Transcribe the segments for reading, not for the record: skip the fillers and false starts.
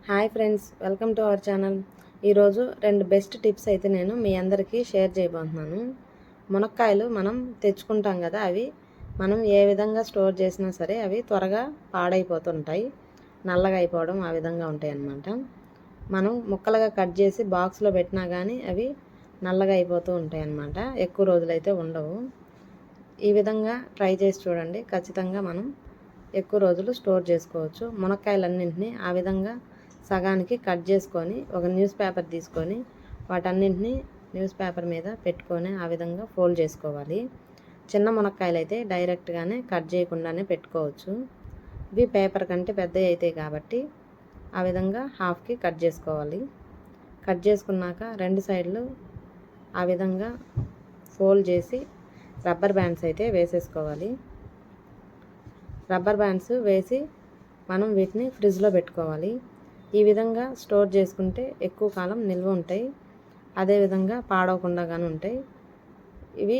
Hi friends, welcome to our channel. ఈరోజు 2 best tips అయితే నేను మీ అందరికీ షేర్ చేయబోతున్నాను. మునక్కాయలు మనం తెచ్చుకుంటాం కదా, అవి మనం ఏ విధంగా స్టోర్ చేసినా సరే అవి త్వరగా పాడైపోతుంటాయి, నల్లగా అయిపోవడం ఆ విధంగా ఉంటాయి అన్నమాట. మనం ముక్కలుగా కట్ చేసి బాక్స్లో పెట్టినా కానీ అవి నల్లగా అయిపోతూ ఉంటాయి అన్నమాట. ఎక్కువ రోజులైతే ఉండవు. ఈ విధంగా ట్రై చేసి చూడండి, ఖచ్చితంగా మనం ఎక్కువ రోజులు స్టోర్ చేసుకోవచ్చు. మునక్కాయలన్నింటినీ ఆ విధంగా సగానికి కట్ చేసుకొని ఒక న్యూస్ పేపర్ తీసుకొని వాటన్నింటినీ న్యూస్ పేపర్ మీద పెట్టుకొని ఆ విధంగా ఫోల్డ్ చేసుకోవాలి. చిన్న మునక్కాయలు అయితే డైరెక్ట్గానే కట్ చేయకుండానే పెట్టుకోవచ్చు. ఇవి పేపర్ కంటే పెద్దవి అవుతాయి కాబట్టి ఆ విధంగా హాఫ్కి కట్ చేసుకోవాలి. కట్ చేసుకున్నాక 2 సైడ్లు ఆ విధంగా ఫోల్డ్ చేసి రబ్బర్ బ్యాండ్స్ అయితే వేసేసుకోవాలి. రబ్బర్ బ్యాండ్స్ వేసి మనం వీటిని ఫ్రిడ్జ్లో పెట్టుకోవాలి. ఈ విధంగా స్టోర్ చేసుకుంటే ఎక్కువ కాలం నిల్వ ఉంటాయి, అదేవిధంగా పాడవకుండా కానీ ఉంటాయి. ఇవి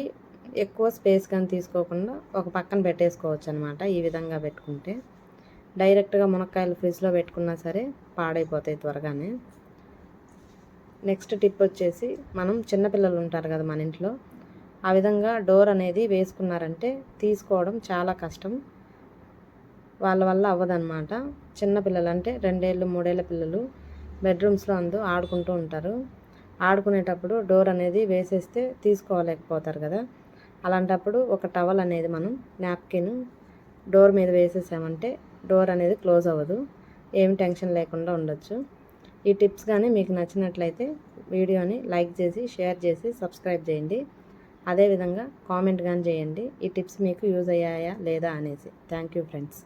ఎక్కువ స్పేస్ కానీ తీసుకోకుండా ఒక పక్కన పెట్టేసుకోవచ్చు అనమాట. ఈ విధంగా పెట్టుకుంటే డైరెక్ట్గా మునక్కాయలు ఫ్రిడ్జ్లో పెట్టుకున్నా సరే పాడైపోతాయి త్వరగానే. నెక్స్ట్ టిప్ వచ్చేసి, మనం చిన్నపిల్లలు ఉంటారు కదా మన ఇంట్లో, ఆ విధంగా డోర్ అనేది వేసుకున్నారంటే తీసుకోవడం చాలా కష్టం, వాళ్ళ వల్ల అవ్వదన్నమాట. చిన్నపిల్లలు అంటే 2 ఏళ్ళు 3 ఏళ్ళ పిల్లలు బెడ్రూమ్స్లో ఆడుకుంటూ ఉంటారు. ఆడుకునేటప్పుడు డోర్ అనేది వేసేస్తే తీసుకోలేకపోతారు కదా. అలాంటప్పుడు ఒక టవల్ అనేది మనం నాప్కిన్ డోర్ మీద వేసేసామంటే డోర్ అనేది క్లోజ్ అవ్వదు, ఏం టెన్షన్ లేకుండా ఉండొచ్చు. ఈ టిప్స్ కానీ మీకు నచ్చినట్లయితే వీడియోని లైక్ చేసి షేర్ చేసి సబ్స్క్రైబ్ చేయండి. అదేవిధంగా కామెంట్ కానీ చేయండి, ఈ టిప్స్ మీకు యూజ్ అయ్యాయా లేదా అనేసి. Thank you friends.